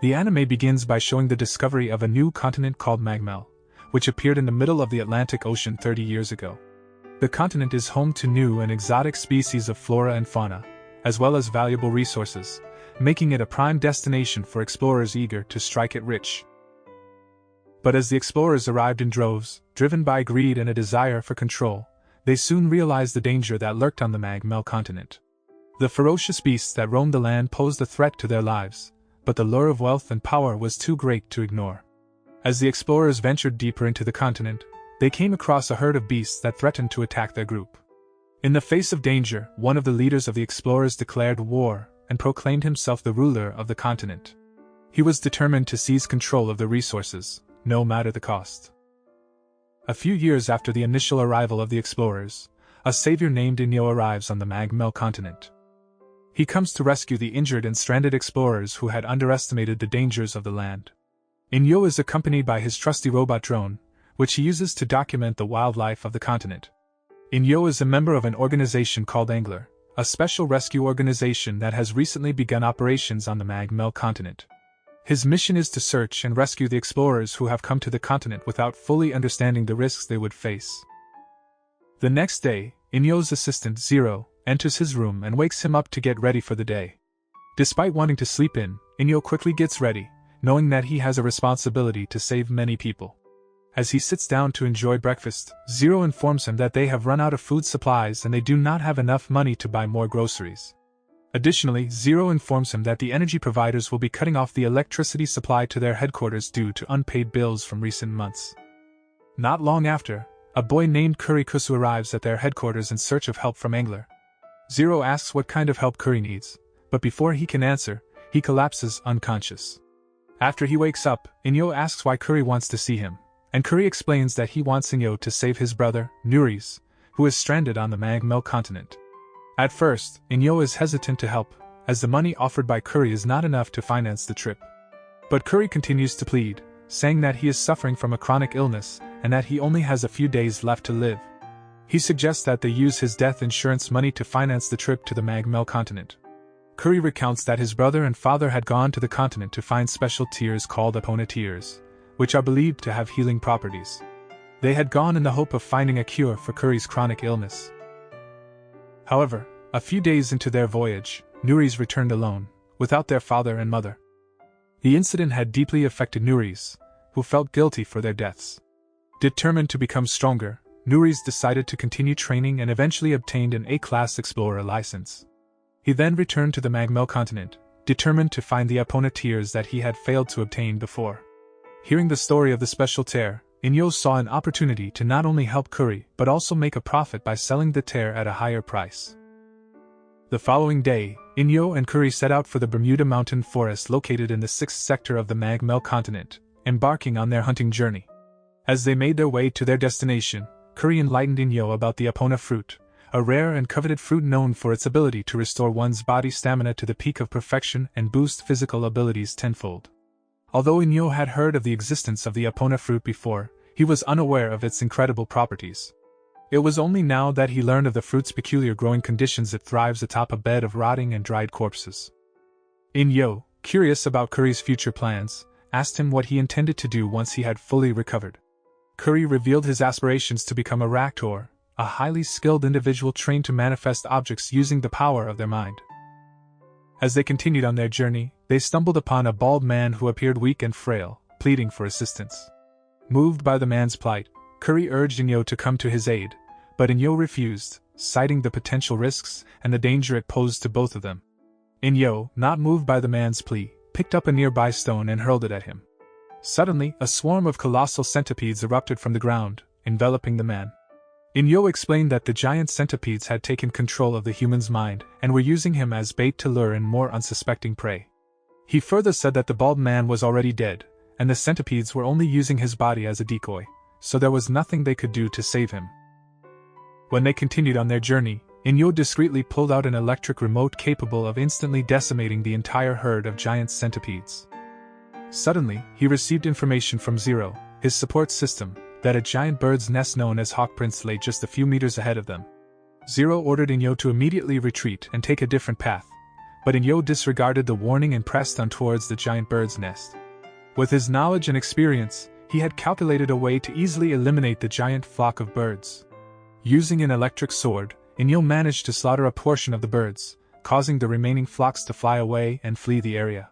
The anime begins by showing the discovery of a new continent called Magmell, which appeared in the middle of the Atlantic Ocean 30 years ago. The continent is home to new and exotic species of flora and fauna, as well as valuable resources, making it a prime destination for explorers eager to strike it rich. But as the explorers arrived in droves, driven by greed and a desire for control, they soon realized the danger that lurked on the Magmell continent. The ferocious beasts that roamed the land posed a threat to their lives, but the lure of wealth and power was too great to ignore. As the explorers ventured deeper into the continent, they came across a herd of beasts that threatened to attack their group. In the face of danger, one of the leaders of the explorers declared war and proclaimed himself the ruler of the continent. He was determined to seize control of the resources, no matter the cost. A few years after the initial arrival of the explorers, a savior named Inyo arrives on the Magmell continent. He comes to rescue the injured and stranded explorers who had underestimated the dangers of the land. Inyo is accompanied by his trusty robot drone, which he uses to document the wildlife of the continent. Inyo is a member of an organization called Angler, a special rescue organization that has recently begun operations on the Magmell continent. His mission is to search and rescue the explorers who have come to the continent without fully understanding the risks they would face. The next day, Inyo's assistant, Zero, enters his room and wakes him up to get ready for the day. Despite wanting to sleep in, Inyo quickly gets ready, knowing that he has a responsibility to save many people. As he sits down to enjoy breakfast, Zero informs him that they have run out of food supplies and they do not have enough money to buy more groceries. Additionally, Zero informs him that the energy providers will be cutting off the electricity supply to their headquarters due to unpaid bills from recent months. Not long after, a boy named Curry Kusu arrives at their headquarters in search of help from Angler. Zero asks what kind of help Curry needs, but before he can answer, he collapses unconscious. After he wakes up, Inyo asks why Curry wants to see him, and Curry explains that he wants Inyo to save his brother, Nuris, who is stranded on the Magmell continent. At first, Inyo is hesitant to help, as the money offered by Curry is not enough to finance the trip. But Curry continues to plead, saying that he is suffering from a chronic illness and that he only has a few days left to live. He suggests that they use his death insurance money to finance the trip to the Magmell continent. Curry recounts that his brother and father had gone to the continent to find special tears called Epona tears, which are believed to have healing properties. They had gone in the hope of finding a cure for Curry's chronic illness. However, a few days into their voyage, Nuris returned alone, without their father and mother. The incident had deeply affected Nuris, who felt guilty for their deaths. Determined to become stronger, Nuris decided to continue training and eventually obtained an A-class explorer license. He then returned to the Magmell continent, determined to find the Epona tears that he had failed to obtain before. Hearing the story of the special tear, Inyo saw an opportunity to not only help Curry but also make a profit by selling the tear at a higher price. The following day, Inyo and Curry set out for the Bermuda Mountain Forest located in the 6th sector of the Magmell continent, embarking on their hunting journey. As they made their way to their destination, Curry enlightened Inyo about the Epona fruit, a rare and coveted fruit known for its ability to restore one's body stamina to the peak of perfection and boost physical abilities tenfold. Although Inyo had heard of the existence of the Epona fruit before, he was unaware of its incredible properties. It was only now that he learned of the fruit's peculiar growing conditions it thrives atop a bed of rotting and dried corpses. Inyo, curious about Curry's future plans, asked him what he intended to do once he had fully recovered. Curry revealed his aspirations to become a Raktor, a highly skilled individual trained to manifest objects using the power of their mind. As they continued on their journey, they stumbled upon a bald man who appeared weak and frail, pleading for assistance. Moved by the man's plight, Curry urged Inyo to come to his aid, but Inyo refused, citing the potential risks and the danger it posed to both of them. Inyo, not moved by the man's plea, picked up a nearby stone and hurled it at him. Suddenly, a swarm of colossal centipedes erupted from the ground, enveloping the man. Inyo explained that the giant centipedes had taken control of the human's mind and were using him as bait to lure in more unsuspecting prey. He further said that the bald man was already dead, and the centipedes were only using his body as a decoy, so there was nothing they could do to save him. When they continued on their journey, Inyo discreetly pulled out an electric remote capable of instantly decimating the entire herd of giant centipedes. Suddenly, he received information from Zero, his support system, that a giant bird's nest known as Hawk Prince lay just a few meters ahead of them. Zero ordered Inyo to immediately retreat and take a different path, but Inyo disregarded the warning and pressed on towards the giant bird's nest. With his knowledge and experience, he had calculated a way to easily eliminate the giant flock of birds. Using an electric sword, Inyo managed to slaughter a portion of the birds, causing the remaining flocks to fly away and flee the area.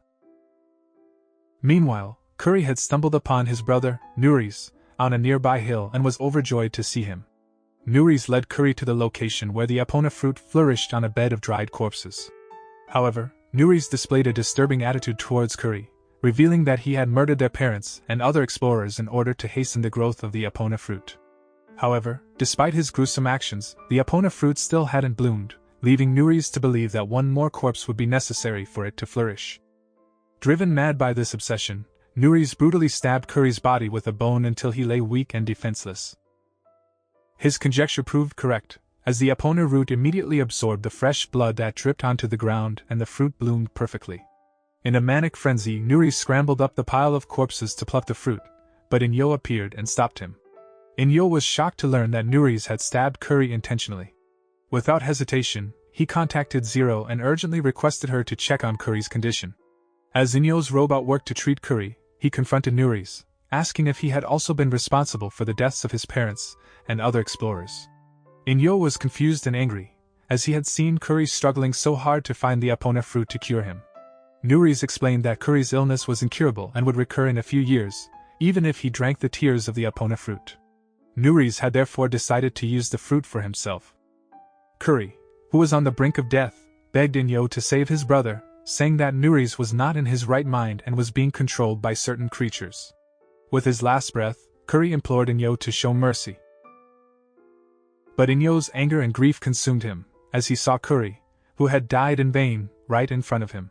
Meanwhile, Curry had stumbled upon his brother, Nuris, on a nearby hill and was overjoyed to see him. Nuris led Curry to the location where the epona fruit flourished on a bed of dried corpses. However, Nuris displayed a disturbing attitude towards Curry, revealing that he had murdered their parents and other explorers in order to hasten the growth of the epona fruit. However, despite his gruesome actions, the epona fruit still hadn't bloomed, leaving Nuris to believe that one more corpse would be necessary for it to flourish. Driven mad by this obsession, Nuris brutally stabbed Curry's body with a bone until he lay weak and defenseless. His conjecture proved correct, as the epona root immediately absorbed the fresh blood that dripped onto the ground and the fruit bloomed perfectly. In a manic frenzy, Nuris scrambled up the pile of corpses to pluck the fruit, but Inyo appeared and stopped him. Inyo was shocked to learn that Nuris had stabbed Curry intentionally. Without hesitation, he contacted Zero and urgently requested her to check on Curry's condition. As Inyo's robot worked to treat Curry, he confronted Nuris, asking if he had also been responsible for the deaths of his parents and other explorers. Inyo was confused and angry, as he had seen Curry struggling so hard to find the epona fruit to cure him. Nuris explained that Curry's illness was incurable and would recur in a few years, even if he drank the tears of the epona fruit. Nuris had therefore decided to use the fruit for himself. Curry, who was on the brink of death, begged Inyo to save his brother, saying that Nuris was not in his right mind and was being controlled by certain creatures. With his last breath, Curry implored Inyo to show mercy. But Inyo's anger and grief consumed him, as he saw Curry, who had died in vain, right in front of him.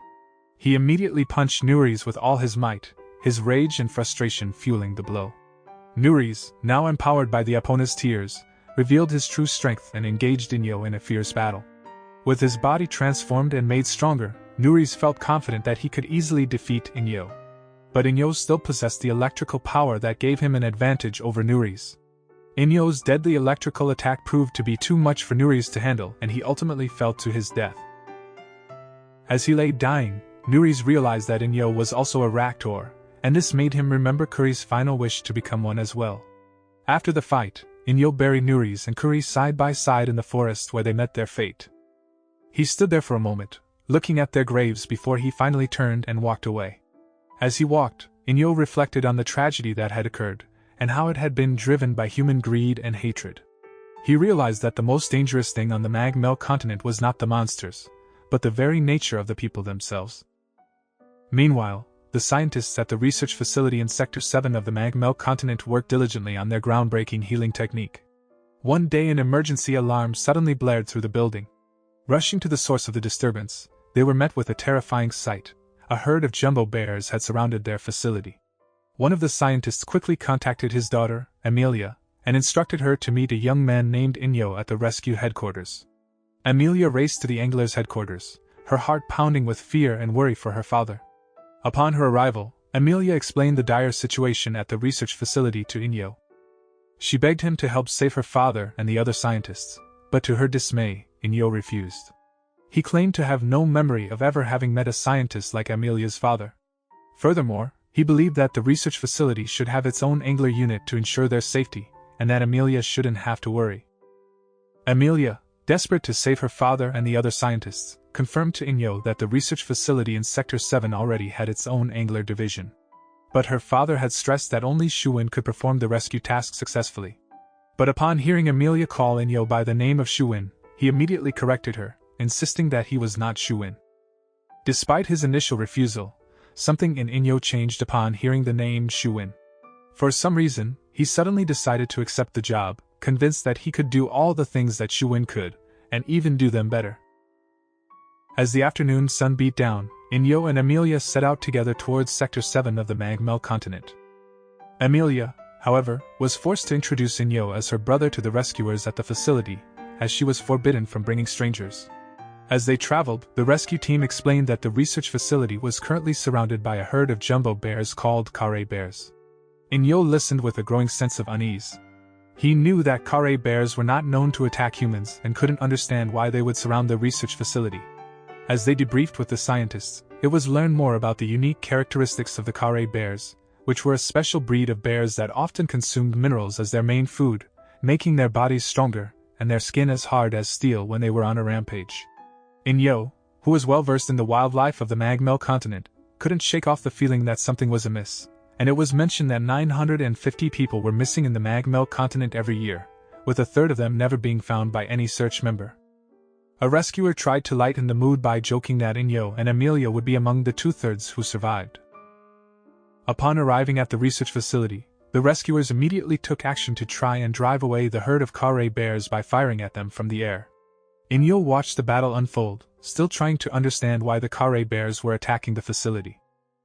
He immediately punched Nuris with all his might, his rage and frustration fueling the blow. Nuris, now empowered by the epona's tears, revealed his true strength and engaged Inyo in a fierce battle. With his body transformed and made stronger, Nuris felt confident that he could easily defeat Inyo. But Inyo still possessed the electrical power that gave him an advantage over Nuris. Inyo's deadly electrical attack proved to be too much for Nuris to handle, and he ultimately fell to his death. As he lay dying, Nuris realized that Inyo was also a Raktor, and this made him remember Curry's final wish to become one as well. After the fight, Inyo buried Nuris and Curry side by side in the forest where they met their fate. He stood there for a moment, looking at their graves before he finally turned and walked away. As he walked, Inyo reflected on the tragedy that had occurred, and how it had been driven by human greed and hatred. He realized that the most dangerous thing on the Magmell continent was not the monsters, but the very nature of the people themselves. Meanwhile, the scientists at the research facility in Sector 7 of the Magmell continent worked diligently on their groundbreaking healing technique. One day an emergency alarm suddenly blared through the building. Rushing to the source of the disturbance, they were met with a terrifying sight. A herd of jumbo bears had surrounded their facility. One of the scientists quickly contacted his daughter, Amelia, and instructed her to meet a young man named Inyo at the rescue headquarters. Amelia raced to the Angler's headquarters, her heart pounding with fear and worry for her father. Upon her arrival, Amelia explained the dire situation at the research facility to Inyo. She begged him to help save her father and the other scientists, but to her dismay, Inyo refused. He claimed to have no memory of ever having met a scientist like Amelia's father. Furthermore, he believed that the research facility should have its own Angler unit to ensure their safety, and that Amelia shouldn't have to worry. Amelia, desperate to save her father and the other scientists, confirmed to Inyo that the research facility in Sector 7 already had its own Angler division. But her father had stressed that only Shuwen could perform the rescue task successfully. But upon hearing Amelia call Inyo by the name of Shuwen, he immediately corrected her, insisting that he was not Shuwen. Despite his initial refusal, something in Inyo changed upon hearing the name Shuwen. For some reason, he suddenly decided to accept the job, convinced that he could do all the things that Shuwen could, and even do them better. As the afternoon sun beat down, Inyo and Amelia set out together towards Sector 7 of the Magmell continent. Amelia, however, was forced to introduce Inyo as her brother to the rescuers at the facility, as she was forbidden from bringing strangers. As they traveled, the rescue team explained that the research facility was currently surrounded by a herd of jumbo bears called Kare bears. Inyo listened with a growing sense of unease. He knew that Kare bears were not known to attack humans and couldn't understand why they would surround the research facility. As they debriefed with the scientists, it was learned more about the unique characteristics of the Carré bears, which were a special breed of bears that often consumed minerals as their main food, making their bodies stronger and their skin as hard as steel when they were on a rampage. Inyo, who was well versed in the wildlife of the Magmell continent, couldn't shake off the feeling that something was amiss, and it was mentioned that 950 people were missing in the Magmell continent every year, with a third of them never being found by any search member. A rescuer tried to lighten the mood by joking that Inyo and Amelia would be among the two-thirds who survived. Upon arriving at the research facility, the rescuers immediately took action to try and drive away the herd of Carré bears by firing at them from the air. Inyo watched the battle unfold, still trying to understand why the Carré bears were attacking the facility.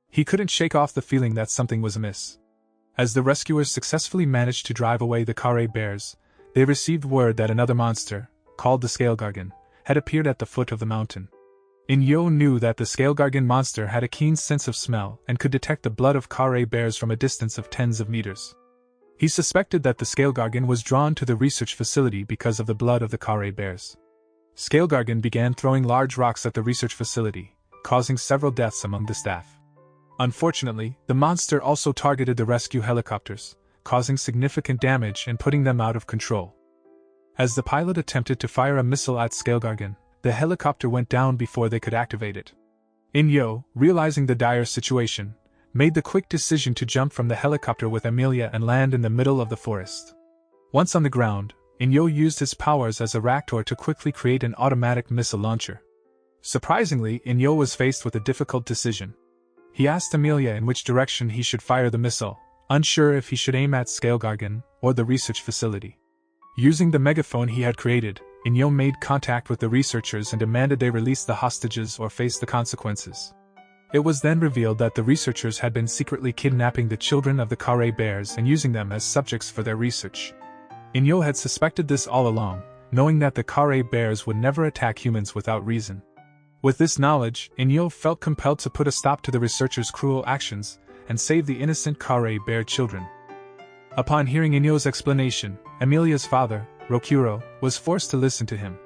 He couldn't shake off the feeling that something was amiss. As the rescuers successfully managed to drive away the Carré bears, they received word that another monster, called the Scalegargan, had appeared at the foot of the mountain. Inyo knew that the Scalegargan monster had a keen sense of smell and could detect the blood of Carré bears from a distance of tens of meters. He suspected that the Scalegargan was drawn to the research facility because of the blood of the Carré bears. Scalegargan began throwing large rocks at the research facility, causing several deaths among the staff. Unfortunately, the monster also targeted the rescue helicopters, causing significant damage and putting them out of control. As the pilot attempted to fire a missile at Scalegargan, the helicopter went down before they could activate it. Inyo, realizing the dire situation, made the quick decision to jump from the helicopter with Amelia and land in the middle of the forest. Once on the ground, Inyo used his powers as a raptor to quickly create an automatic missile launcher. Surprisingly, Inyo was faced with a difficult decision. He asked Amelia in which direction he should fire the missile, unsure if he should aim at Scalegargan or the research facility. Using the megaphone he had created, Inyo made contact with the researchers and demanded they release the hostages or face the consequences. It was then revealed that the researchers had been secretly kidnapping the children of the Carré bears and using them as subjects for their research. Inyo had suspected this all along, knowing that the Carré bears would never attack humans without reason. With this knowledge, Inyo felt compelled to put a stop to the researchers' cruel actions and save the innocent Carré bear children. Upon hearing Inyo's explanation, Amelia's father, Rokuro, was forced to listen to him.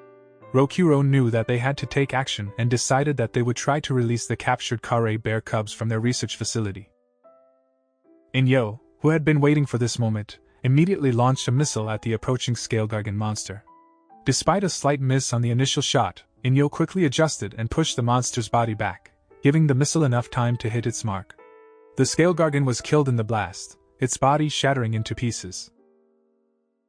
Rokuro knew that they had to take action and decided that they would try to release the captured Carré bear cubs from their research facility. Inyo, who had been waiting for this moment, immediately launched a missile at the approaching Scalegargan monster. Despite a slight miss on the initial shot, Inyo quickly adjusted and pushed the monster's body back, giving the missile enough time to hit its mark. The Scalegargan was killed in the blast, its body shattering into pieces.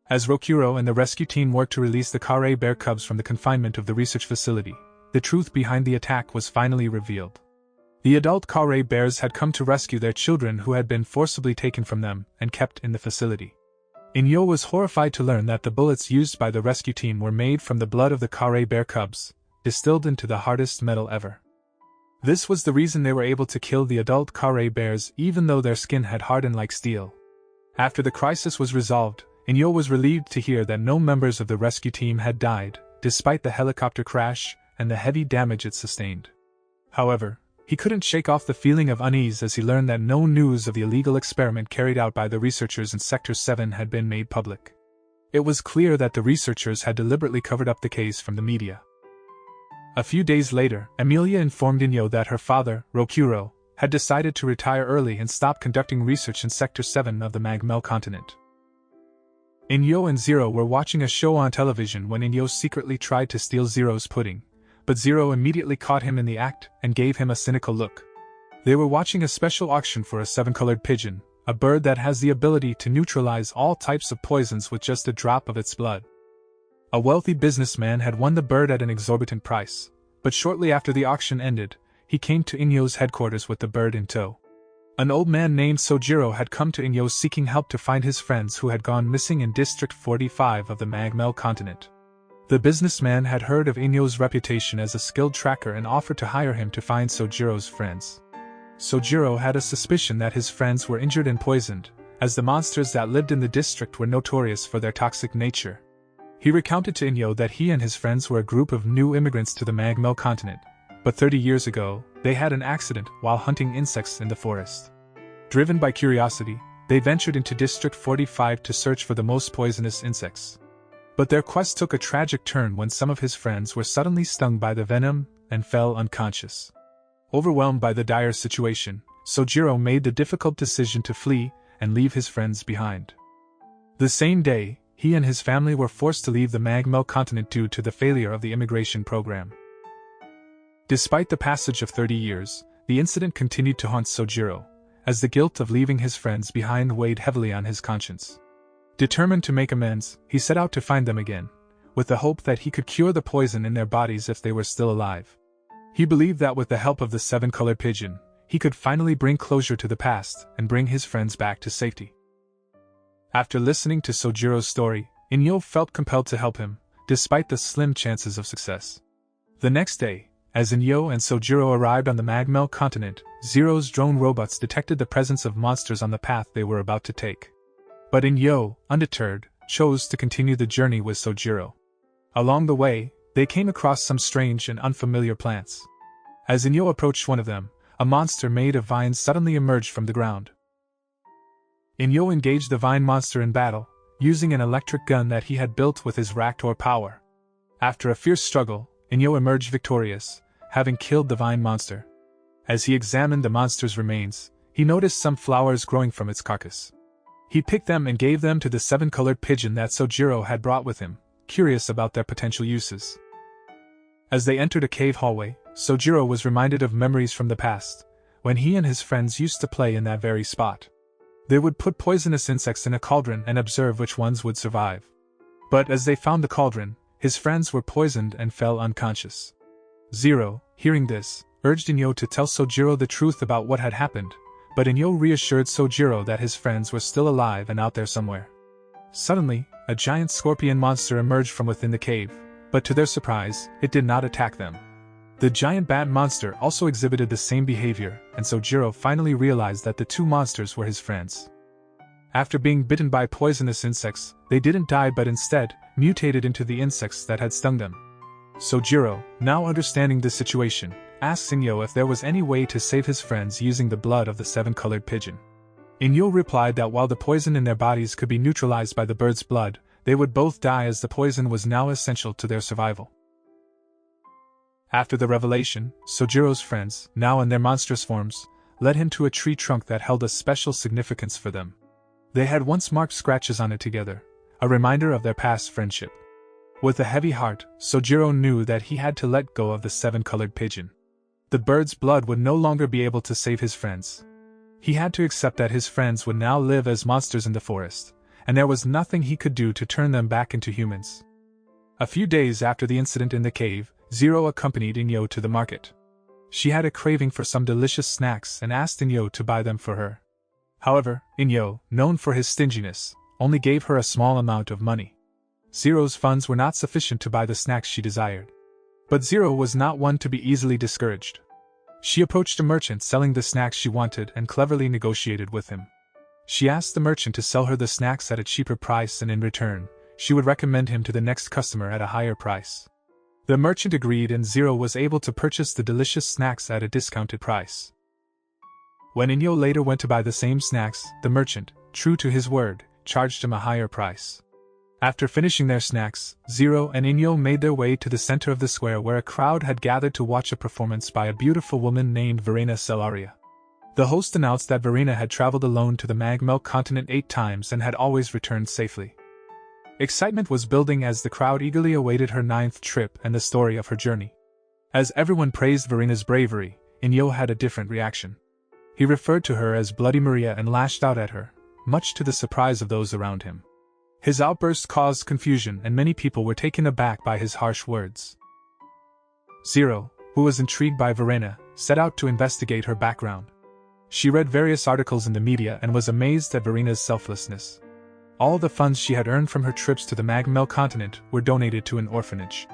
As Rokuro and the rescue team worked to release the Carré bear cubs from the confinement of the research facility, the truth behind the attack was finally revealed. The adult Carré bears had come to rescue their children who had been forcibly taken from them and kept in the facility. Inyo was horrified to learn that the bullets used by the rescue team were made from the blood of the Carré bear cubs, distilled into the hardest metal ever. This was the reason they were able to kill the adult Carré bears even though their skin had hardened like steel. After the crisis was resolved, Inyo was relieved to hear that no members of the rescue team had died, despite the helicopter crash and the heavy damage it sustained. However, he couldn't shake off the feeling of unease as he learned that no news of the illegal experiment carried out by the researchers in Sector 7 had been made public. It was clear that the researchers had deliberately covered up the case from the media. A few days later, Amelia informed Inyo that her father, Rokuro, had decided to retire early and stop conducting research in Sector 7 of the Magmell continent. Inyo and Zero were watching a show on television when Inyo secretly tried to steal Zero's pudding, but Zero immediately caught him in the act and gave him a cynical look. They were watching a special auction for a 7-colored pigeon, a bird that has the ability to neutralize all types of poisons with just a drop of its blood. A wealthy businessman had won the bird at an exorbitant price, but shortly after the auction ended, he came to Inyo's headquarters with the bird in tow. An old man named Sojiro had come to Inyo seeking help to find his friends who had gone missing in District 45 of the Magmell continent. The businessman had heard of Inyo's reputation as a skilled tracker and offered to hire him to find Sojiro's friends. Sojiro had a suspicion that his friends were injured and poisoned, as the monsters that lived in the district were notorious for their toxic nature. He recounted to Inyo that he and his friends were a group of new immigrants to the Magmell continent, but 30 years ago, they had an accident while hunting insects in the forest. Driven by curiosity, they ventured into District 45 to search for the most poisonous insects. But their quest took a tragic turn when some of his friends were suddenly stung by the venom and fell unconscious. Overwhelmed by the dire situation, Sojiro made the difficult decision to flee and leave his friends behind. The same day, he and his family were forced to leave the Magmell continent due to the failure of the immigration program. Despite the passage of 30 years, the incident continued to haunt Sojiro, as the guilt of leaving his friends behind weighed heavily on his conscience. Determined to make amends, he set out to find them again, with the hope that he could cure the poison in their bodies if they were still alive. He believed that with the help of the seven-colored pigeon, he could finally bring closure to the past and bring his friends back to safety. After listening to Sojiro's story, Inyo felt compelled to help him, despite the slim chances of success. The next day, as Inyo and Sojiro arrived on the Magmell continent, Zero's drone robots detected the presence of monsters on the path they were about to take. But Inyo, undeterred, chose to continue the journey with Sojiro. Along the way, they came across some strange and unfamiliar plants. As Inyo approached one of them, a monster made of vines suddenly emerged from the ground. Inyo engaged the vine monster in battle, using an electric gun that he had built with his Raktor power. After a fierce struggle, Inyo emerged victorious, having killed the vine monster. As he examined the monster's remains, he noticed some flowers growing from its carcass. He picked them and gave them to the seven-colored pigeon that Sojiro had brought with him, curious about their potential uses. As they entered a cave hallway, Sojiro was reminded of memories from the past, when he and his friends used to play in that very spot. They would put poisonous insects in a cauldron and observe which ones would survive. But as they found the cauldron, his friends were poisoned and fell unconscious. Zero, hearing this, urged Inyo to tell Sojiro the truth about what had happened, but Inyo reassured Sojiro that his friends were still alive and out there somewhere. Suddenly, a giant scorpion monster emerged from within the cave, but to their surprise, it did not attack them. The giant bat monster also exhibited the same behavior, and Sojiro finally realized that the two monsters were his friends. After being bitten by poisonous insects, they didn't die but instead mutated into the insects that had stung them. Sojiro, now understanding the situation, asked Inyo if there was any way to save his friends using the blood of the seven-colored pigeon. Inyo replied that while the poison in their bodies could be neutralized by the bird's blood, they would both die as the poison was now essential to their survival. After the revelation, Sojiro's friends, now in their monstrous forms, led him to a tree trunk that held a special significance for them. They had once marked scratches on it together, a reminder of their past friendship. With a heavy heart, Sojiro knew that he had to let go of the seven-colored pigeon. The bird's blood would no longer be able to save his friends. He had to accept that his friends would now live as monsters in the forest, and there was nothing he could do to turn them back into humans. A few days after the incident in the cave, Zero accompanied Inyo to the market. She had a craving for some delicious snacks and asked Inyo to buy them for her. However, Inyo, known for his stinginess, only gave her a small amount of money. Zero's funds were not sufficient to buy the snacks she desired. But Zero was not one to be easily discouraged. She approached a merchant selling the snacks she wanted and cleverly negotiated with him. She asked the merchant to sell her the snacks at a cheaper price, and in return, she would recommend him to the next customer at a higher price. The merchant agreed, and Zero was able to purchase the delicious snacks at a discounted price. When Inyo later went to buy the same snacks, the merchant, true to his word, charged him a higher price. After finishing their snacks, Zero and Inyo made their way to the center of the square where a crowd had gathered to watch a performance by a beautiful woman named Verena Celaria. The host announced that Verena had traveled alone to the Magmell continent 8 times and had always returned safely. Excitement was building as the crowd eagerly awaited her 9th trip and the story of her journey. As everyone praised Verena's bravery, Inyo had a different reaction. He referred to her as Bloody Maria and lashed out at her, much to the surprise of those around him. His outburst caused confusion, and many people were taken aback by his harsh words. Zero, who was intrigued by Verena, set out to investigate her background. She read various articles in the media and was amazed at Verena's selflessness. All the funds she had earned from her trips to the Magmell continent were donated to an orphanage.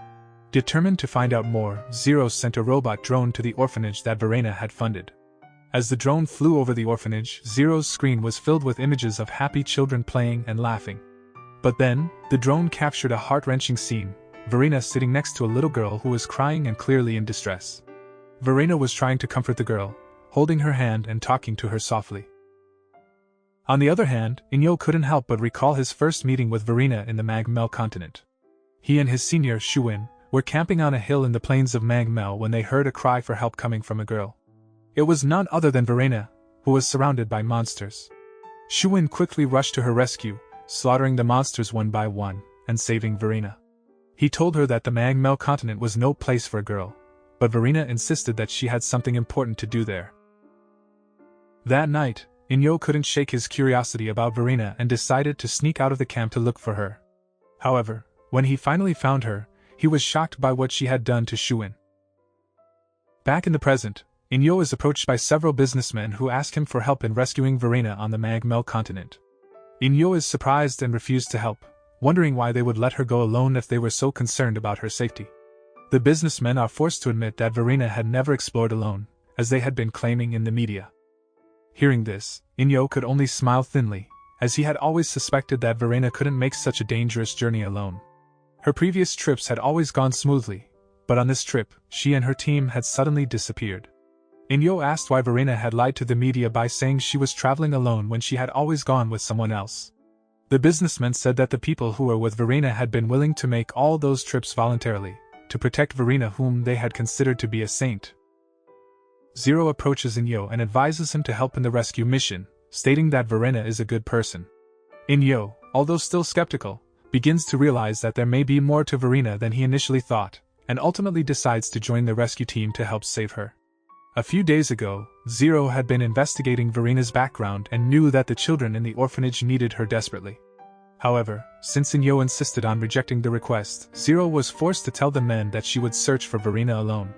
Determined to find out more, Zero sent a robot drone to the orphanage that Verena had funded. As the drone flew over the orphanage, Zero's screen was filled with images of happy children playing and laughing. But then, the drone captured a heart-wrenching scene, Verena sitting next to a little girl who was crying and clearly in distress. Verena was trying to comfort the girl, holding her hand and talking to her softly. On the other hand, Inyo couldn't help but recall his first meeting with Verena in the Magmell continent. He and his senior, Shuin, were camping on a hill in the plains of Magmell when they heard a cry for help coming from a girl. It was none other than Verena, who was surrounded by monsters. Shuwen quickly rushed to her rescue, slaughtering the monsters one by one, and saving Verena. He told her that the Magmell continent was no place for a girl, but Verena insisted that she had something important to do there. That night, Inyo couldn't shake his curiosity about Verena and decided to sneak out of the camp to look for her. However, when he finally found her, he was shocked by what she had done to Shuwen. Back in the present, Inyo is approached by several businessmen who ask him for help in rescuing Verena on the Magmell continent. Inyo is surprised and refused to help, wondering why they would let her go alone if they were so concerned about her safety. The businessmen are forced to admit that Verena had never explored alone, as they had been claiming in the media. Hearing this, Inyo could only smile thinly, as he had always suspected that Verena couldn't make such a dangerous journey alone. Her previous trips had always gone smoothly, but on this trip, she and her team had suddenly disappeared. Inyo asked why Verena had lied to the media by saying she was traveling alone when she had always gone with someone else. The businessmen said that the people who were with Verena had been willing to make all those trips voluntarily, to protect Verena, whom they had considered to be a saint. Zero approaches Inyo and advises him to help in the rescue mission, stating that Verena is a good person. Inyo, although still skeptical, begins to realize that there may be more to Verena than he initially thought, and ultimately decides to join the rescue team to help save her. A few days ago, Zero had been investigating Verena's background and knew that the children in the orphanage needed her desperately. However, since Inyo insisted on rejecting the request, Zero was forced to tell the men that she would search for Verena alone.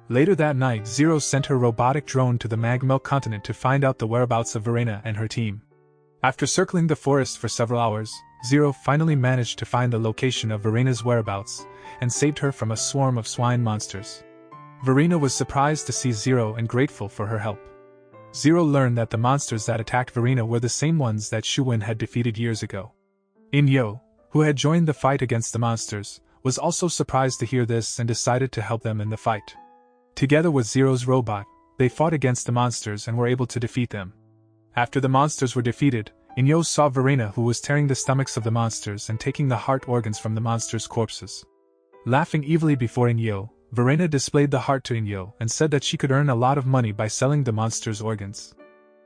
Later that night, Zero sent her robotic drone to the Magmell continent to find out the whereabouts of Verena and her team. After circling the forest for several hours, Zero finally managed to find the location of Verena's whereabouts, and saved her from a swarm of swine monsters. Verena was surprised to see Zero and grateful for her help. Zero learned that the monsters that attacked Verena were the same ones that Shuwen had defeated years ago. Inyo, who had joined the fight against the monsters, was also surprised to hear this and decided to help them in the fight. Together with Zero's robot, they fought against the monsters and were able to defeat them. After the monsters were defeated, Inyo saw Verena, who was tearing the stomachs of the monsters and taking the heart organs from the monsters' corpses. Laughing evilly before Inyo, Verena displayed the heart to Inyo and said that she could earn a lot of money by selling the monsters' organs.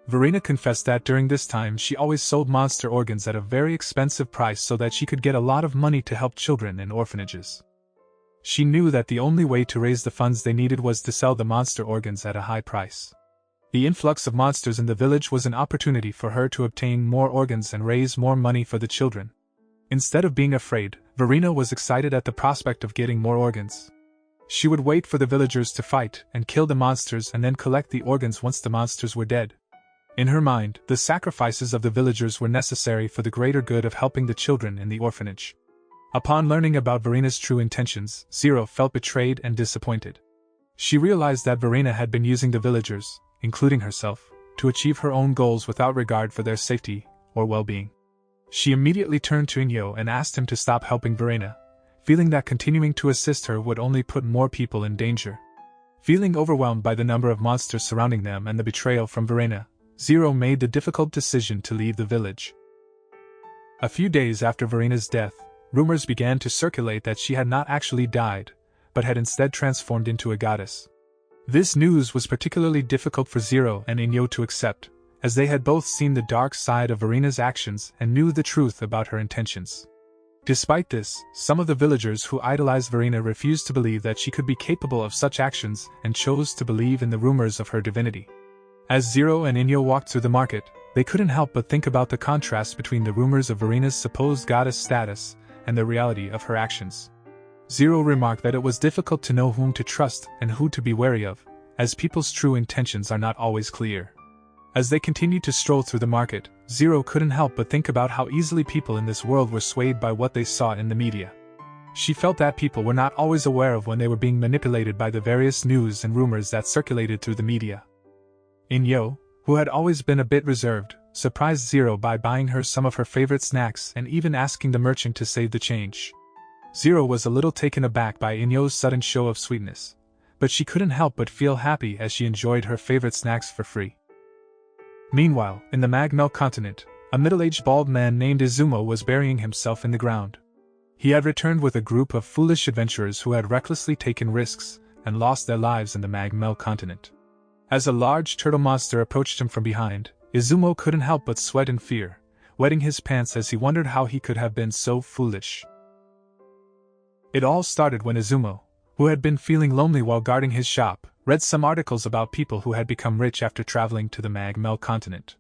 Verena confessed that during this time she always sold monster organs at a very expensive price so that she could get a lot of money to help children in orphanages. She knew that the only way to raise the funds they needed was to sell the monster organs at a high price. The influx of monsters in the village was an opportunity for her to obtain more organs and raise more money for the children. Instead of being afraid, Verena was excited at the prospect of getting more organs. She would wait for the villagers to fight and kill the monsters and then collect the organs once the monsters were dead. In her mind, the sacrifices of the villagers were necessary for the greater good of helping the children in the orphanage. Upon learning about Verena's true intentions, Zero felt betrayed and disappointed. She realized that Verena had been using the villagers, including herself, to achieve her own goals without regard for their safety or well-being. She immediately turned to Inyo and asked him to stop helping Verena, feeling that continuing to assist her would only put more people in danger. Feeling overwhelmed by the number of monsters surrounding them and the betrayal from Verena, Zero made the difficult decision to leave the village. A few days after Verena's death, rumors began to circulate that she had not actually died, but had instead transformed into a goddess. This news was particularly difficult for Zero and Inyo to accept, as they had both seen the dark side of Verena's actions and knew the truth about her intentions. Despite this, some of the villagers who idolized Verena refused to believe that she could be capable of such actions and chose to believe in the rumors of her divinity. As Zero and Inyo walked through the market, they couldn't help but think about the contrast between the rumors of Verena's supposed goddess status and the reality of her actions. Zero remarked that it was difficult to know whom to trust and who to be wary of, as people's true intentions are not always clear. As they continued to stroll through the market, Zero couldn't help but think about how easily people in this world were swayed by what they saw in the media. She felt that people were not always aware of when they were being manipulated by the various news and rumors that circulated through the media. Inyo, who had always been a bit reserved, surprised Zero by buying her some of her favorite snacks and even asking the merchant to save the change. Zero was a little taken aback by Inyo's sudden show of sweetness, but she couldn't help but feel happy as she enjoyed her favorite snacks for free. Meanwhile, in the Magmell continent, a middle-aged bald man named Izumo was burying himself in the ground. He had returned with a group of foolish adventurers who had recklessly taken risks and lost their lives in the Magmell continent. As a large turtle monster approached him from behind, Izumo couldn't help but sweat in fear, wetting his pants as he wondered how he could have been so foolish. It all started when Izumo, who had been feeling lonely while guarding his shop, read some articles about people who had become rich after traveling to the Magmell continent.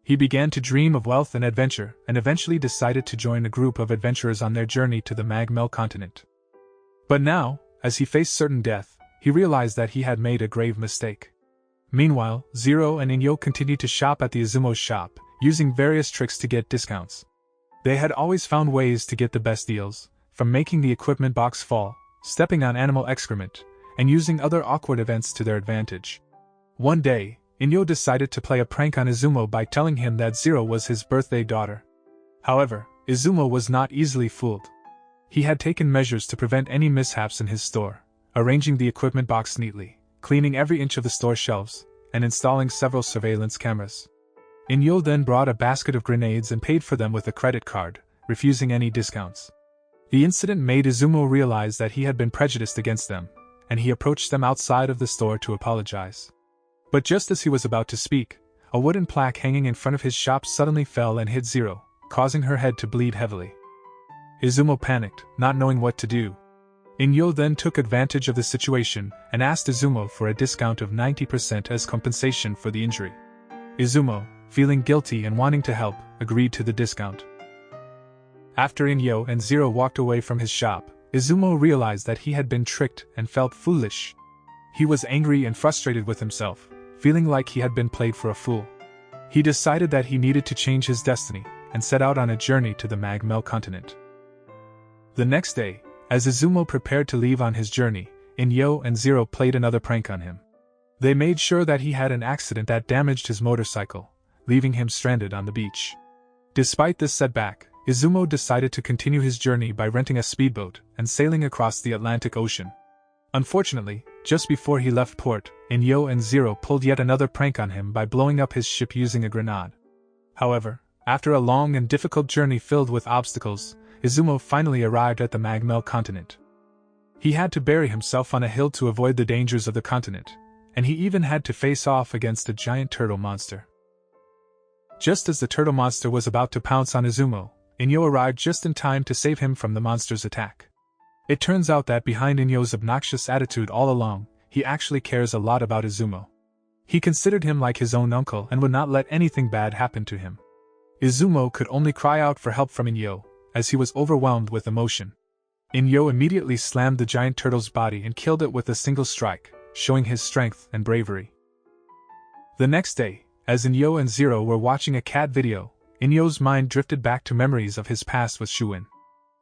He began to dream of wealth and adventure, and eventually decided to join a group of adventurers on their journey to the Magmell continent. But now, as he faced certain death, he realized that he had made a grave mistake. Meanwhile, Zero and Inyo continued to shop at the Izumo's shop, using various tricks to get discounts. They had always found ways to get the best deals, from making the equipment box fall, stepping on animal excrement, and using other awkward events to their advantage. One day, Inyo decided to play a prank on Izumo by telling him that Zero was his birthday daughter. However, Izumo was not easily fooled. He had taken measures to prevent any mishaps in his store, arranging the equipment box neatly, cleaning every inch of the store shelves, and installing several surveillance cameras. Inyo then brought a basket of grenades and paid for them with a credit card, refusing any discounts. The incident made Izumo realize that he had been prejudiced against them, and he approached them outside of the store to apologize. But just as he was about to speak, a wooden plaque hanging in front of his shop suddenly fell and hit Zero, causing her head to bleed heavily. Izumo panicked, not knowing what to do. Inyo then took advantage of the situation and asked Izumo for a discount of 90% as compensation for the injury. Izumo, feeling guilty and wanting to help, agreed to the discount. After Inyo and Zero walked away from his shop, Izumo realized that he had been tricked and felt foolish. He was angry and frustrated with himself, feeling like he had been played for a fool. He decided that he needed to change his destiny and set out on a journey to the Magmell continent. The next day, as Izumo prepared to leave on his journey, Inyo and Zero played another prank on him. They made sure that he had an accident that damaged his motorcycle, leaving him stranded on the beach. Despite this setback, Izumo decided to continue his journey by renting a speedboat and sailing across the Atlantic Ocean. Unfortunately, just before he left port, Inyo and Zero pulled yet another prank on him by blowing up his ship using a grenade. However, after a long and difficult journey filled with obstacles, Izumo finally arrived at the Magmell continent. He had to bury himself on a hill to avoid the dangers of the continent, and he even had to face off against a giant turtle monster. Just as the turtle monster was about to pounce on Izumo, Inyo arrived just in time to save him from the monster's attack. It turns out that behind Inyo's obnoxious attitude all along, he actually cares a lot about Izumo. He considered him like his own uncle and would not let anything bad happen to him. Izumo could only cry out for help from Inyo, as he was overwhelmed with emotion. Inyo immediately slammed the giant turtle's body and killed it with a single strike, showing his strength and bravery. The next day, as Inyo and Zero were watching a cat video, Inyo's mind drifted back to memories of his past with Shuin.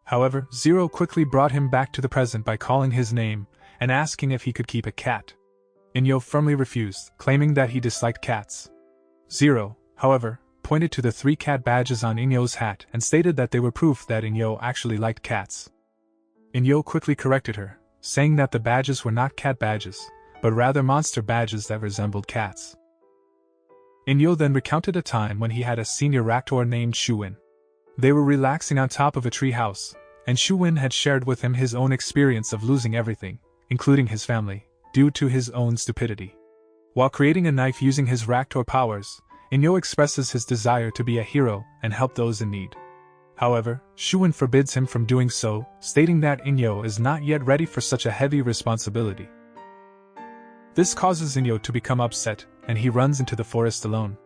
However, Zero quickly brought him back to the present by calling his name and asking if he could keep a cat. Inyo firmly refused, claiming that he disliked cats. Zero, however, pointed to the 3 cat badges on Inyo's hat and stated that they were proof that Inyo actually liked cats. Inyo quickly corrected her, saying that the badges were not cat badges, but rather monster badges that resembled cats. Inyo then recounted a time when he had a senior raptor named Shuin. They were relaxing on top of a tree house, and Shuin had shared with him his own experience of losing everything, including his family, due to his own stupidity. While creating a knife using his raptor powers, Inyo expresses his desire to be a hero and help those in need. However, Shuin forbids him from doing so, stating that Inyo is not yet ready for such a heavy responsibility. This causes Inyo to become upset, and he runs into the forest alone.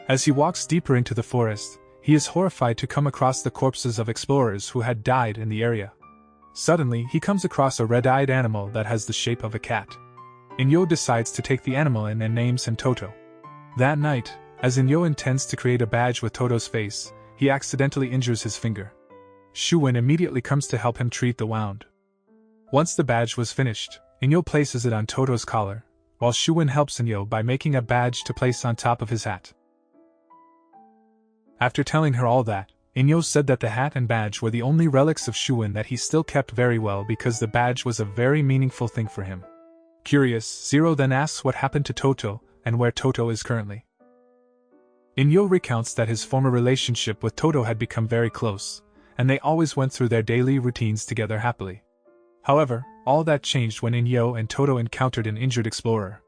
As he walks deeper into the forest, he is horrified to come across the corpses of explorers who had died in the area. Suddenly, he comes across a red-eyed animal that has the shape of a cat. Inyo decides to take the animal in and names him Toto. That night, as Inyo intends to create a badge with Toto's face, he accidentally injures his finger. Shuin immediately comes to help him treat the wound. Once the badge was finished, Inyo places it on Toto's collar, while Shuin helps Inyo by making a badge to place on top of his hat. After telling her all that, Inyo said that the hat and badge were the only relics of Shuin that he still kept very well because the badge was a very meaningful thing for him. Curious, Zero then asks what happened to Toto and where Toto is currently. Inyo recounts that his former relationship with Toto had become very close, and they always went through their daily routines together happily. However, all that changed when Inyo and Toto encountered an injured explorer.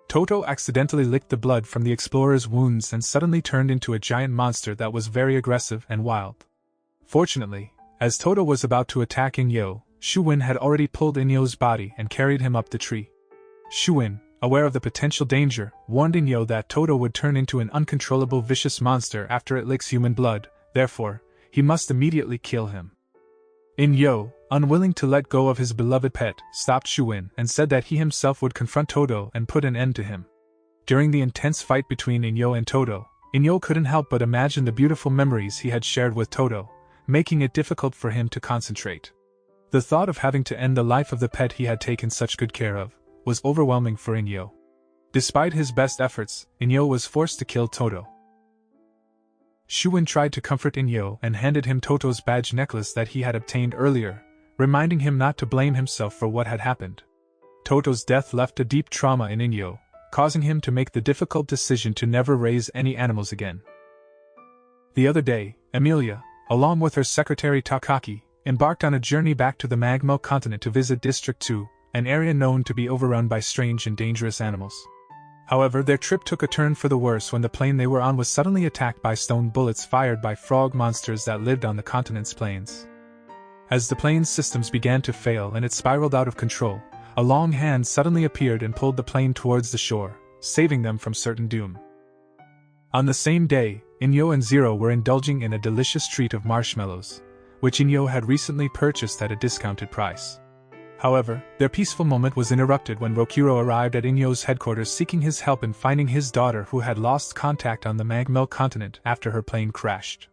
Toto accidentally licked the blood from the explorer's wounds and suddenly turned into a giant monster that was very aggressive and wild. Fortunately, as Toto was about to attack Inyo, Shuwen had already pulled Inyo's body and carried him up the tree. Shuwen, aware of the potential danger, warned Inyo that Toto would turn into an uncontrollable vicious monster after it licks human blood, therefore, he must immediately kill him. Inyo, unwilling to let go of his beloved pet, stopped Shuwen and said that he himself would confront Toto and put an end to him. During the intense fight between Inyo and Toto, Inyo couldn't help but imagine the beautiful memories he had shared with Toto, making it difficult for him to concentrate. The thought of having to end the life of the pet he had taken such good care of was overwhelming for Inyo. Despite his best efforts, Inyo was forced to kill Toto. Shuwen tried to comfort Inyo and handed him Toto's badge necklace that he had obtained earlier, reminding him not to blame himself for what had happened. Toto's death left a deep trauma in Inyo, causing him to make the difficult decision to never raise any animals again. The other day, Amelia, along with her secretary Takaki, embarked on a journey back to the Magmell continent to visit District 2, an area known to be overrun by strange and dangerous animals. However, their trip took a turn for the worse when the plane they were on was suddenly attacked by stone bullets fired by frog monsters that lived on the continent's plains. As the plane's systems began to fail and it spiraled out of control, a long hand suddenly appeared and pulled the plane towards the shore, saving them from certain doom. On the same day, Inyo and Zero were indulging in a delicious treat of marshmallows, which Inyo had recently purchased at a discounted price. However, their peaceful moment was interrupted when Rokuro arrived at Inyo's headquarters seeking his help in finding his daughter who had lost contact on the Magmell continent after her plane crashed.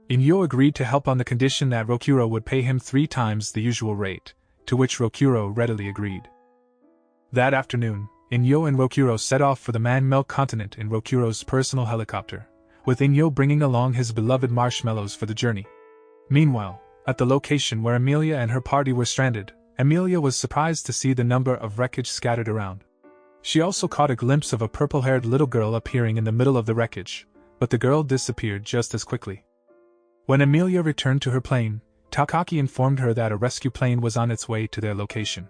Inyo agreed to help on the condition that Rokuro would pay him 3 times the usual rate, to which Rokuro readily agreed. That afternoon, Inyo and Rokuro set off for the Magmell continent in Rokuro's personal helicopter, with Inyo bringing along his beloved marshmallows for the journey. Meanwhile, at the location where Amelia and her party were stranded, Amelia was surprised to see the number of wreckage scattered around. She also caught a glimpse of a purple-haired little girl appearing in the middle of the wreckage, but the girl disappeared just as quickly. When Amelia returned to her plane, Takaki informed her that a rescue plane was on its way to their location.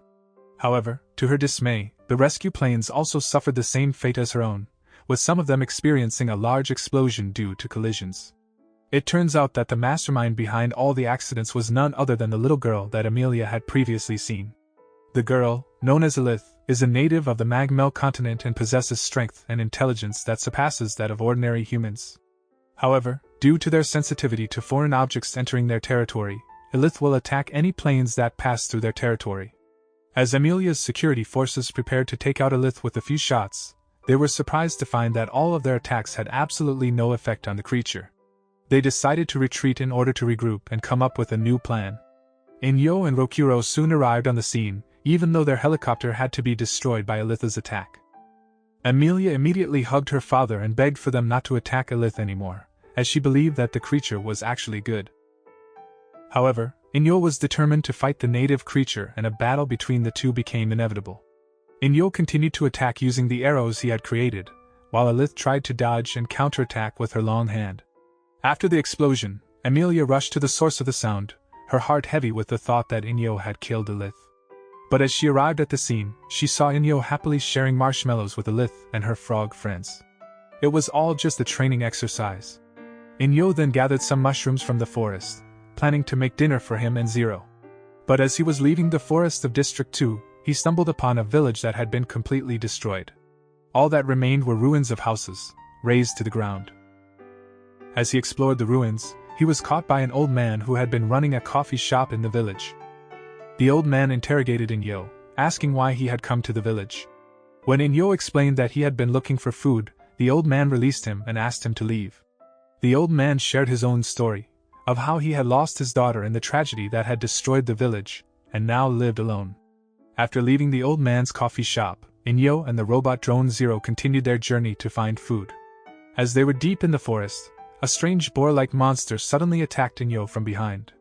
However, to her dismay, the rescue planes also suffered the same fate as her own, with some of them experiencing a large explosion due to collisions. It turns out that the mastermind behind all the accidents was none other than the little girl that Amelia had previously seen. The girl, known as Elith, is a native of the Magmell continent and possesses strength and intelligence that surpasses that of ordinary humans. However, due to their sensitivity to foreign objects entering their territory, Elith will attack any planes that pass through their territory. As Amelia's security forces prepared to take out Elith with a few shots, they were surprised to find that all of their attacks had absolutely no effect on the creature. They decided to retreat in order to regroup and come up with a new plan. Inyo and Rokuro soon arrived on the scene, even though their helicopter had to be destroyed by Elith's attack. Amelia immediately hugged her father and begged for them not to attack Elith anymore, as she believed that the creature was actually good. However, Inyo was determined to fight the native creature and a battle between the two became inevitable. Inyo continued to attack using the arrows he had created, while Elith tried to dodge and counterattack with her long hand. After the explosion, Amelia rushed to the source of the sound, her heart heavy with the thought that Inyo had killed Elith. But as she arrived at the scene, she saw Inyo happily sharing marshmallows with Elith and her frog friends. It was all just a training exercise. Inyo then gathered some mushrooms from the forest, planning to make dinner for him and Zero. But as he was leaving the forest of District 2, he stumbled upon a village that had been completely destroyed. All that remained were ruins of houses, razed to the ground. As he explored the ruins, he was caught by an old man who had been running a coffee shop in the village. The old man interrogated Inyo, asking why he had come to the village. When Inyo explained that he had been looking for food, the old man released him and asked him to leave. The old man shared his own story, of how he had lost his daughter in the tragedy that had destroyed the village, and now lived alone. After leaving the old man's coffee shop, Inyo and the robot drone Zero continued their journey to find food. As they were deep in the forest, a strange boar-like monster suddenly attacked Inyo from behind.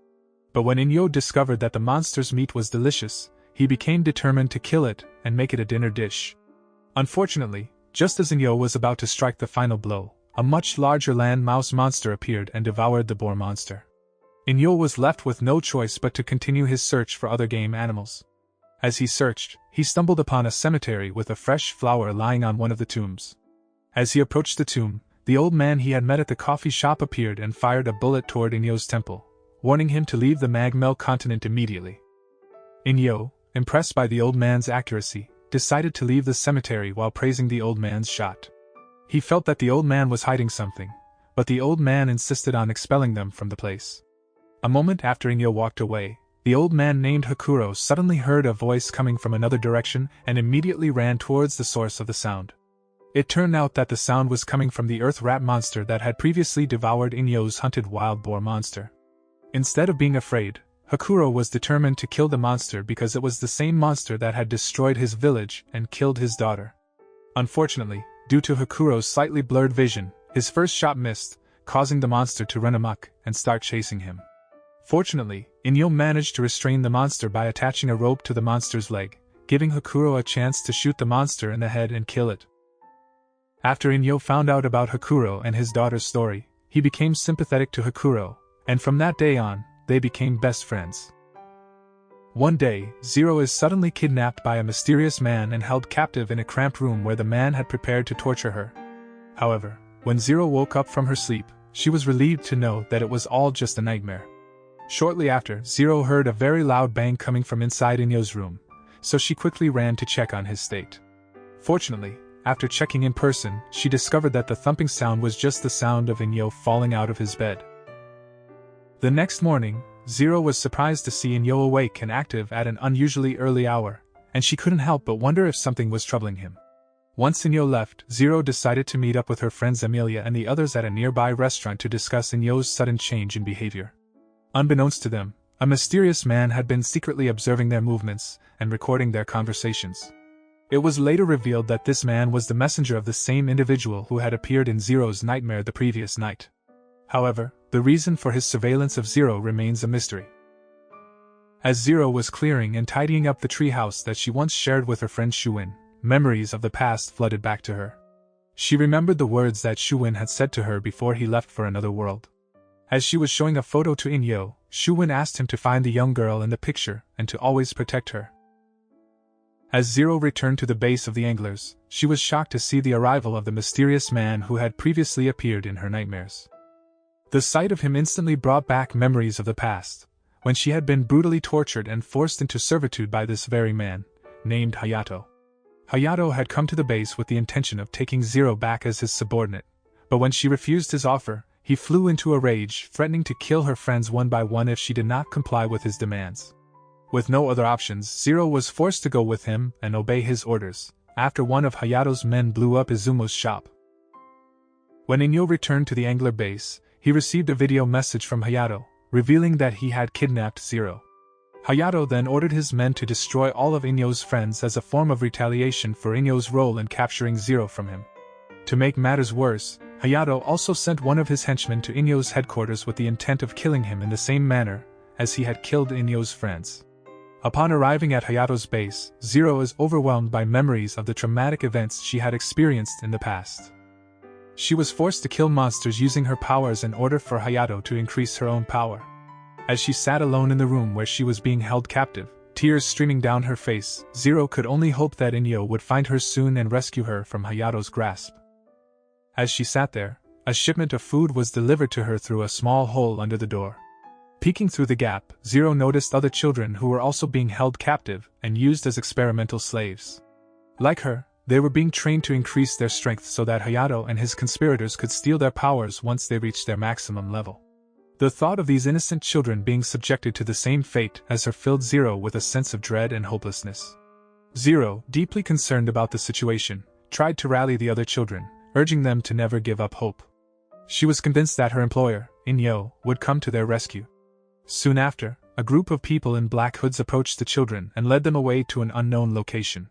But when Inyo discovered that the monster's meat was delicious, he became determined to kill it and make it a dinner dish. Unfortunately, just as Inyo was about to strike the final blow, a much larger land mouse monster appeared and devoured the boar monster. Inyo was left with no choice but to continue his search for other game animals. As he searched, he stumbled upon a cemetery with a fresh flower lying on one of the tombs. As he approached the tomb, the old man he had met at the coffee shop appeared and fired a bullet toward Inyo's temple, warning him to leave the Magmell continent immediately. Inyo, impressed by the old man's accuracy, decided to leave the cemetery while praising the old man's shot. He felt that the old man was hiding something, but the old man insisted on expelling them from the place. A moment after Inyo walked away, the old man named Hakuro suddenly heard a voice coming from another direction and immediately ran towards the source of the sound. It turned out that the sound was coming from the earth rat monster that had previously devoured Inyo's hunted wild boar monster. Instead of being afraid, Hakuro was determined to kill the monster because it was the same monster that had destroyed his village and killed his daughter. Unfortunately, due to Hakuro's slightly blurred vision, his first shot missed, causing the monster to run amok and start chasing him. Fortunately, Inyo managed to restrain the monster by attaching a rope to the monster's leg, giving Hakuro a chance to shoot the monster in the head and kill it. After Inyo found out about Hakuro and his daughter's story, he became sympathetic to Hakuro, and from that day on, they became best friends. One day, Zero is suddenly kidnapped by a mysterious man and held captive in a cramped room where the man had prepared to torture her. However, when Zero woke up from her sleep, she was relieved to know that it was all just a nightmare. Shortly after, Zero heard a very loud bang coming from inside Inyo's room, so she quickly ran to check on his state. Fortunately, after checking in person, she discovered that the thumping sound was just the sound of Inyo falling out of his bed. The next morning, Zero was surprised to see Inyo awake and active at an unusually early hour, and she couldn't help but wonder if something was troubling him. Once Inyo left, Zero decided to meet up with her friends Amelia and the others at a nearby restaurant to discuss Inyo's sudden change in behavior. Unbeknownst to them, a mysterious man had been secretly observing their movements and recording their conversations. It was later revealed that this man was the messenger of the same individual who had appeared in Zero's nightmare the previous night. However, the reason for his surveillance of Zero remains a mystery. As Zero was clearing and tidying up the treehouse that she once shared with her friend Shuin, memories of the past flooded back to her. She remembered the words that Shuin had said to her before he left for another world. As she was showing a photo to Inyo, Shuin asked him to find the young girl in the picture and to always protect her. As Zero returned to the base of the anglers, she was shocked to see the arrival of the mysterious man who had previously appeared in her nightmares. The sight of him instantly brought back memories of the past, when she had been brutally tortured and forced into servitude by this very man, named Hayato. Hayato had come to the base with the intention of taking Zero back as his subordinate, but when she refused his offer, he flew into a rage, threatening to kill her friends one by one if she did not comply with his demands. With no other options, Zero was forced to go with him and obey his orders, after one of Hayato's men blew up Izumo's shop. When Inyo returned to the angler base, he received a video message from Hayato, revealing that he had kidnapped Zero. Hayato then ordered his men to destroy all of Inyo's friends as a form of retaliation for Inyo's role in capturing Zero from him. To make matters worse, Hayato also sent one of his henchmen to Inyo's headquarters with the intent of killing him in the same manner as he had killed Inyo's friends. Upon arriving at Hayato's base, Zero is overwhelmed by memories of the traumatic events she had experienced in the past. She was forced to kill monsters using her powers in order for Hayato to increase her own power. As she sat alone in the room where she was being held captive, tears streaming down her face, Zero could only hope that Inyo would find her soon and rescue her from Hayato's grasp. As she sat there, a shipment of food was delivered to her through a small hole under the door. Peeking through the gap, Zero noticed other children who were also being held captive and used as experimental slaves. Like her, they were being trained to increase their strength so that Hayato and his conspirators could steal their powers once they reached their maximum level. The thought of these innocent children being subjected to the same fate as her filled Zero with a sense of dread and hopelessness. Zero, deeply concerned about the situation, tried to rally the other children, urging them to never give up hope. She was convinced that her employer, Inyo, would come to their rescue. Soon after, a group of people in black hoods approached the children and led them away to an unknown location.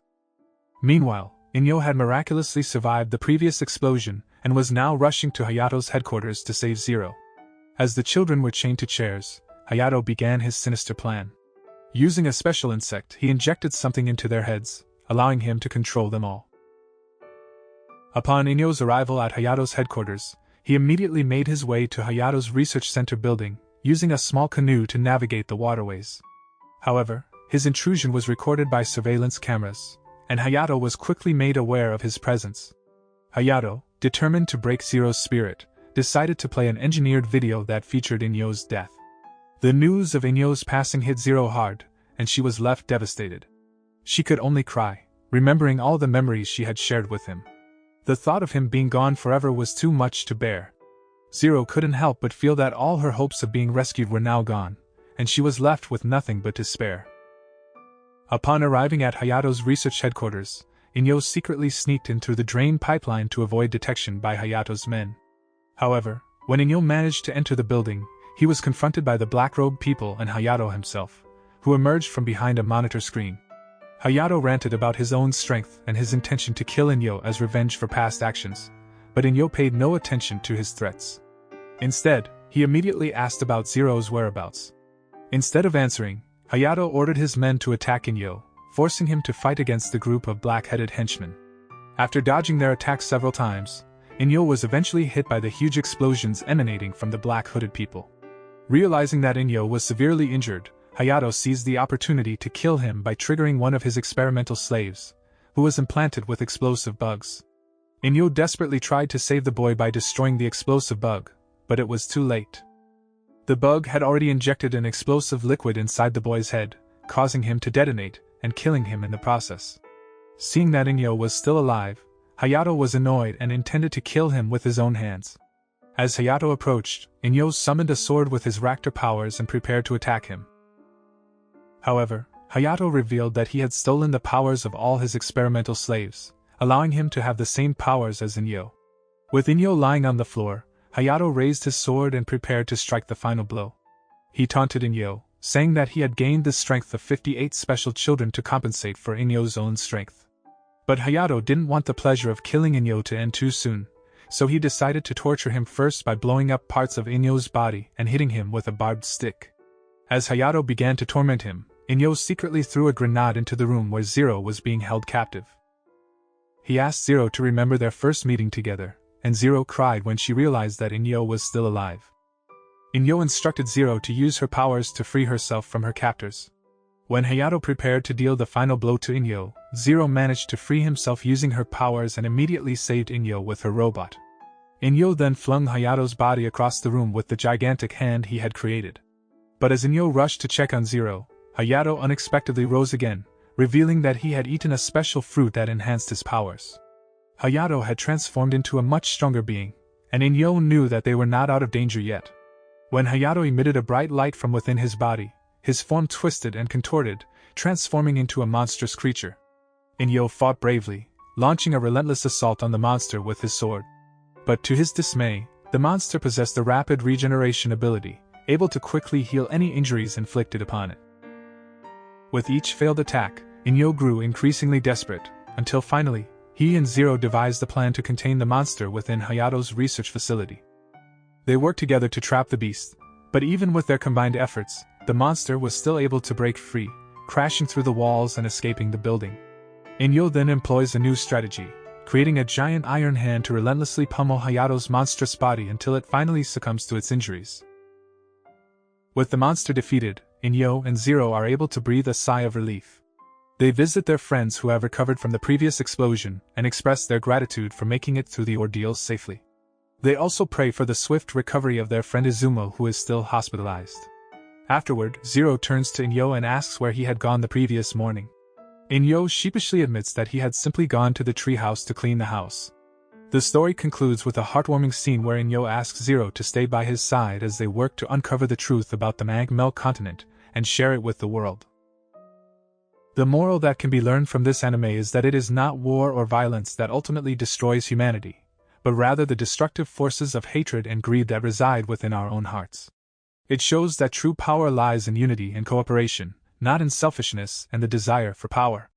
Meanwhile, Inyo had miraculously survived the previous explosion and was now rushing to Hayato's headquarters to save Zero. As the children were chained to chairs, Hayato began his sinister plan. Using a special insect, he injected something into their heads, allowing him to control them all. Upon Inyo's arrival at Hayato's headquarters, he immediately made his way to Hayato's research center building, using a small canoe to navigate the waterways. However, his intrusion was recorded by surveillance cameras, and Hayato was quickly made aware of his presence. Hayato, determined to break Zero's spirit, decided to play an engineered video that featured Inyo's death. The news of Inyo's passing hit Zero hard, and she was left devastated. She could only cry, remembering all the memories she had shared with him. The thought of him being gone forever was too much to bear. Zero couldn't help but feel that all her hopes of being rescued were now gone, and she was left with nothing but despair. Upon arriving at Hayato's research headquarters, Inyo secretly sneaked in through the drain pipeline to avoid detection by Hayato's men. However, when Inyo managed to enter the building, he was confronted by the black-robed people and Hayato himself, who emerged from behind a monitor screen. Hayato ranted about his own strength and his intention to kill Inyo as revenge for past actions, but Inyo paid no attention to his threats. Instead, he immediately asked about Zero's whereabouts. Instead of answering, Hayato ordered his men to attack Inyo, forcing him to fight against the group of black-headed henchmen. After dodging their attacks several times, Inyo was eventually hit by the huge explosions emanating from the black-hooded people. Realizing that Inyo was severely injured, Hayato seized the opportunity to kill him by triggering one of his experimental slaves, who was implanted with explosive bugs. Inyo desperately tried to save the boy by destroying the explosive bug, but it was too late. The bug had already injected an explosive liquid inside the boy's head, causing him to detonate and killing him in the process. Seeing that Inyo was still alive, Hayato was annoyed and intended to kill him with his own hands. As Hayato approached, Inyo summoned a sword with his Raptor powers and prepared to attack him. However, Hayato revealed that he had stolen the powers of all his experimental slaves, allowing him to have the same powers as Inyo. With Inyo lying on the floor, Hayato raised his sword and prepared to strike the final blow. He taunted Inyo, saying that he had gained the strength of 58 special children to compensate for Inyo's own strength. But Hayato didn't want the pleasure of killing Inyo to end too soon, so he decided to torture him first by blowing up parts of Inyo's body and hitting him with a barbed stick. As Hayato began to torment him, Inyo secretly threw a grenade into the room where Zero was being held captive. He asked Zero to remember their first meeting together, and Zero cried when she realized that Inyo was still alive. Inyo instructed Zero to use her powers to free herself from her captors. When Hayato prepared to deal the final blow to Inyo, Zero managed to free himself using her powers and immediately saved Inyo with her robot. Inyo then flung Hayato's body across the room with the gigantic hand he had created. But as Inyo rushed to check on Zero, Hayato unexpectedly rose again, revealing that he had eaten a special fruit that enhanced his powers. Hayato had transformed into a much stronger being, and Inyo knew that they were not out of danger yet. When Hayato emitted a bright light from within his body, his form twisted and contorted, transforming into a monstrous creature. Inyo fought bravely, launching a relentless assault on the monster with his sword. But to his dismay, the monster possessed a rapid regeneration ability, able to quickly heal any injuries inflicted upon it. With each failed attack, Inyo grew increasingly desperate, until finally, he and Zero devised a plan to contain the monster within Hayato's research facility. They worked together to trap the beast, but even with their combined efforts, the monster was still able to break free, crashing through the walls and escaping the building. Inyo then employs a new strategy, creating a giant iron hand to relentlessly pummel Hayato's monstrous body until it finally succumbs to its injuries. With the monster defeated, Inyo and Zero are able to breathe a sigh of relief. They visit their friends who have recovered from the previous explosion and express their gratitude for making it through the ordeal safely. They also pray for the swift recovery of their friend Izumo, who is still hospitalized. Afterward, Zero turns to Inyo and asks where he had gone the previous morning. Inyo sheepishly admits that he had simply gone to the treehouse to clean the house. The story concludes with a heartwarming scene where Inyo asks Zero to stay by his side as they work to uncover the truth about the Magmell continent and share it with the world. The moral that can be learned from this anime is that it is not war or violence that ultimately destroys humanity, but rather the destructive forces of hatred and greed that reside within our own hearts. It shows that true power lies in unity and cooperation, not in selfishness and the desire for power.